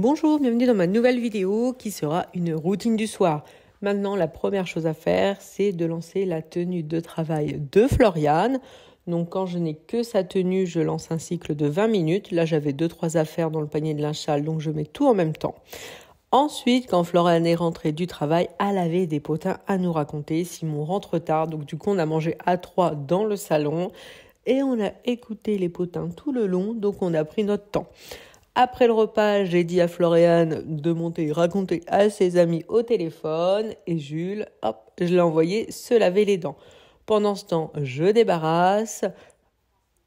Bonjour, bienvenue dans ma nouvelle vidéo qui sera une routine du soir. Maintenant, la première chose à faire, c'est de lancer la tenue de travail de Floriane. Donc, quand je n'ai que sa tenue, je lance un cycle de 20 minutes. Là, j'avais 2-3 affaires dans le panier de linge sale, donc je mets tout en même temps. Ensuite, quand Floriane est rentrée du travail, elle avait des potins à nous raconter. Simon rentre tard, donc du coup, on a mangé à 3 dans le salon et on a écouté les potins tout le long, donc on a pris notre temps. Après le repas, j'ai dit à Floriane de monter raconter à ses amis au téléphone et Jules, hop, je l'ai envoyé se laver les dents. Pendant ce temps, je débarrasse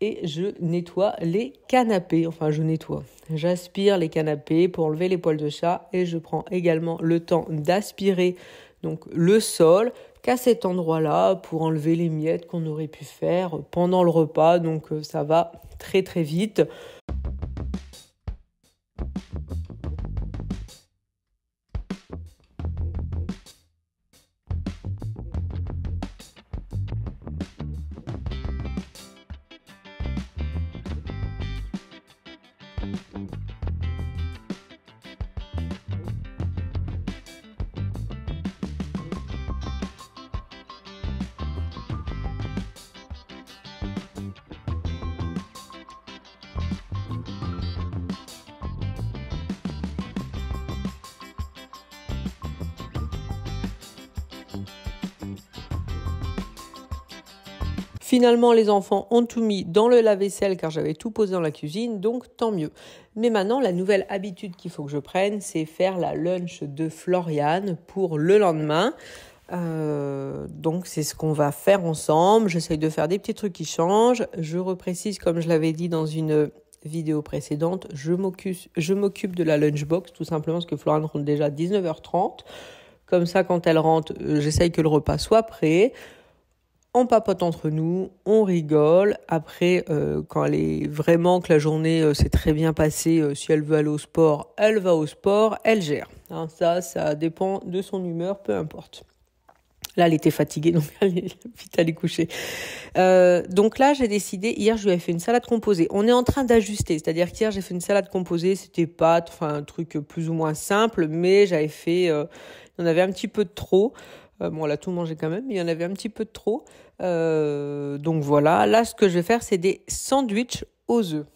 et je nettoie les canapés. Enfin, j'aspire les canapés pour enlever les poils de chat et je prends également le temps d'aspirer donc le sol qu'à cet endroit-là pour enlever les miettes qu'on aurait pu faire pendant le repas. Donc ça va très très vite. Finalement, les enfants ont tout mis dans le lave-vaisselle car j'avais tout posé dans la cuisine, donc tant mieux. Mais maintenant, la nouvelle habitude qu'il faut que je prenne, c'est faire la lunch de Floriane pour le lendemain. Donc, c'est ce qu'on va faire ensemble. J'essaye de faire des petits trucs qui changent. Je reprécise, comme je l'avais dit dans une vidéo précédente, je m'occupe de la lunchbox, tout simplement parce que Floriane rentre déjà à 19h30. Comme ça, quand elle rentre, j'essaye que le repas soit prêt. On papote entre nous, on rigole. Après, quand elle est vraiment que la journée s'est très bien passée, si elle veut aller au sport, elle va au sport, elle gère. Hein, ça dépend de son humeur, peu importe. Là, elle était fatiguée, donc elle est vite allée coucher. Donc là, j'ai décidé, hier, je lui ai fait une salade composée. On est en train d'ajuster, c'est-à-dire qu'hier, j'ai fait une salade composée, c'était pâtes, enfin un truc plus ou moins simple, mais j'avais fait, il y en avait un petit peu de trop. Bon, on l'a tout mangé quand même, mais il y en avait un petit peu de trop. Donc voilà, là, ce que je vais faire, c'est des sandwichs aux œufs.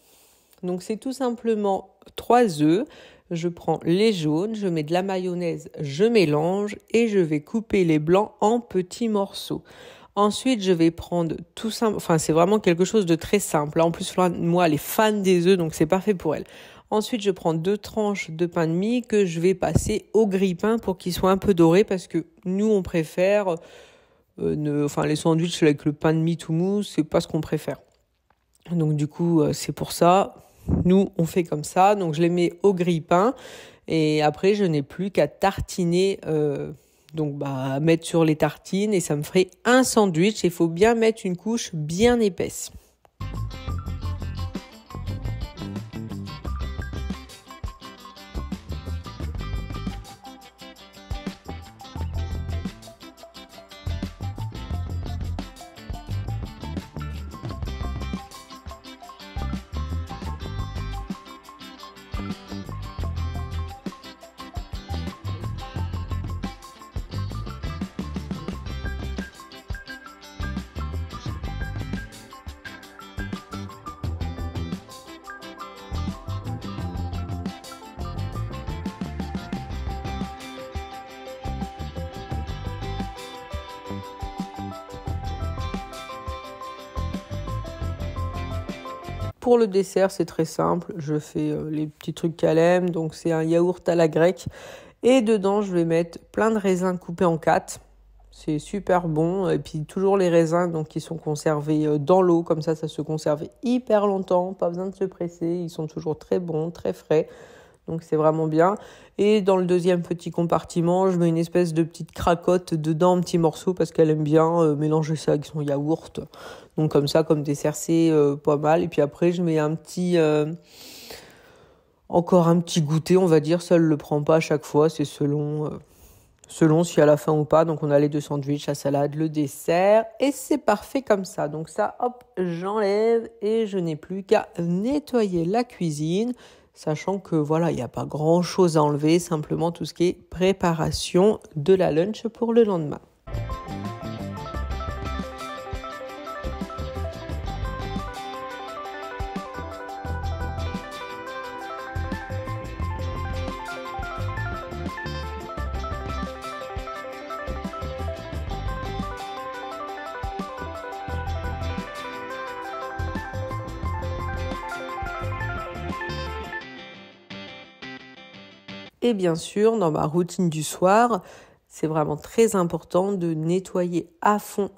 Donc, c'est tout simplement 3 œufs. Je prends les jaunes, je mets de la mayonnaise, je mélange et je vais couper les blancs en petits morceaux. Ensuite, je vais prendre tout simple, enfin, c'est vraiment quelque chose de très simple. En plus, moi, elle est fan des œufs, donc c'est parfait pour elle. Ensuite, je prends 2 tranches de pain de mie que je vais passer au grille-pain pour qu'il soit un peu doré parce que nous, on préfère, les sandwichs avec le pain de mie tout mou, c'est pas ce qu'on préfère. Donc du coup, c'est pour ça. Nous, on fait comme ça. Donc je les mets au grille-pain et après, je n'ai plus qu'à tartiner, mettre sur les tartines et ça me ferait un sandwich. Il faut bien mettre une couche bien épaisse. Pour le dessert, c'est très simple. Je fais les petits trucs qu'elle aime. Donc, c'est un yaourt à la grecque. Et dedans, je vais mettre plein de raisins coupés en 4. C'est super bon. Et puis, toujours les raisins donc, qui sont conservés dans l'eau. Comme ça se conserve hyper longtemps. Pas besoin de se presser. Ils sont toujours très bons, très frais. Donc, c'est vraiment bien. Et dans le deuxième petit compartiment, je mets une espèce de petite cracotte dedans, un petit morceau, parce qu'elle aime bien mélanger ça avec son yaourt. Donc, comme ça, comme dessert, c'est pas mal. Et puis après, je mets encore un petit goûter, on va dire. Ça, elle le prend pas à chaque fois. C'est selon si elle a faim ou pas. Donc, on a les 2 sandwichs, la salade, le dessert. Et c'est parfait comme ça. Donc, ça, hop, j'enlève et je n'ai plus qu'à nettoyer la cuisine. sachant que voilà, il n'y a pas grand-chose à enlever, simplement tout ce qui est préparation de la lunch pour le lendemain. Et bien sûr, dans ma routine du soir, c'est vraiment très important de nettoyer à fond,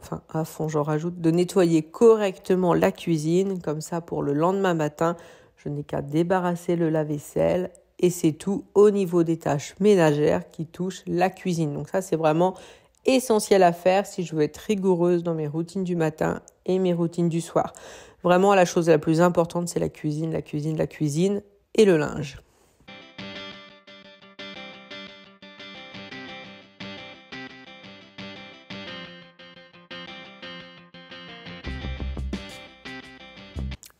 j'en rajoute, de nettoyer correctement la cuisine. Comme ça, pour le lendemain matin, je n'ai qu'à débarrasser le lave-vaisselle et c'est tout au niveau des tâches ménagères qui touchent la cuisine. Donc ça, c'est vraiment essentiel à faire si je veux être rigoureuse dans mes routines du matin et mes routines du soir. Vraiment, la chose la plus importante, c'est la cuisine et le linge.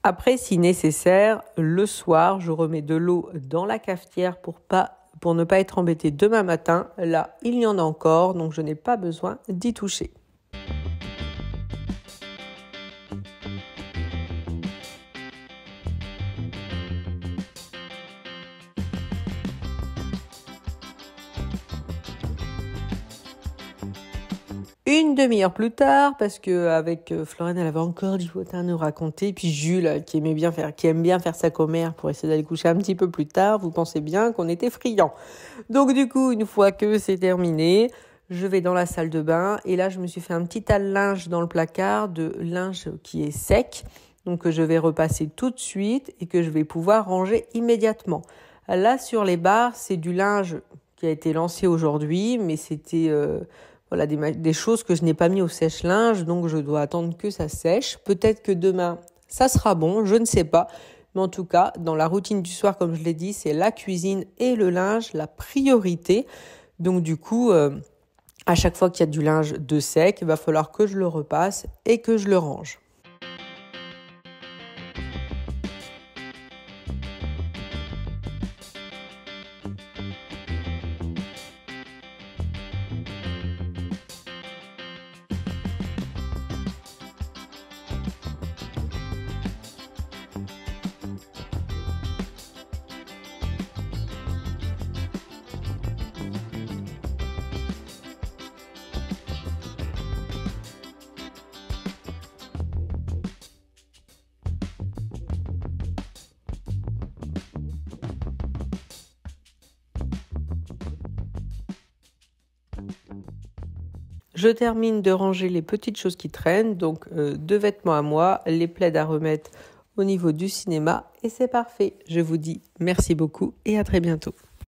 Après, si nécessaire, le soir, je remets de l'eau dans la cafetière pour ne pas être embêtée demain matin. Là, il y en a encore, donc je n'ai pas besoin d'y toucher. Une demi-heure plus tard, parce que avec Floriane, elle avait encore du potin à nous raconter. Puis Jules, qui aime bien faire sa commère pour essayer d'aller coucher un petit peu plus tard, vous pensez bien qu'on était friands. Donc du coup, une fois que c'est terminé, je vais dans la salle de bain. Et là, je me suis fait un petit tas de linge dans le placard, de linge qui est sec. Donc que je vais repasser tout de suite et que je vais pouvoir ranger immédiatement. Là, sur les barres, c'est du linge qui a été lancé aujourd'hui, mais c'était... Voilà, des choses que je n'ai pas mis au sèche-linge, donc je dois attendre que ça sèche. Peut-être que demain, ça sera bon, je ne sais pas. Mais en tout cas, dans la routine du soir, comme je l'ai dit, c'est la cuisine et le linge, la priorité. Donc du coup, à chaque fois qu'il y a du linge de sec, il va falloir que je le repasse et que je le range. Je termine de ranger les petites choses qui traînent, donc 2 vêtements à moi, les plaids à remettre au niveau du cinéma et c'est parfait. Je vous dis merci beaucoup et à très bientôt.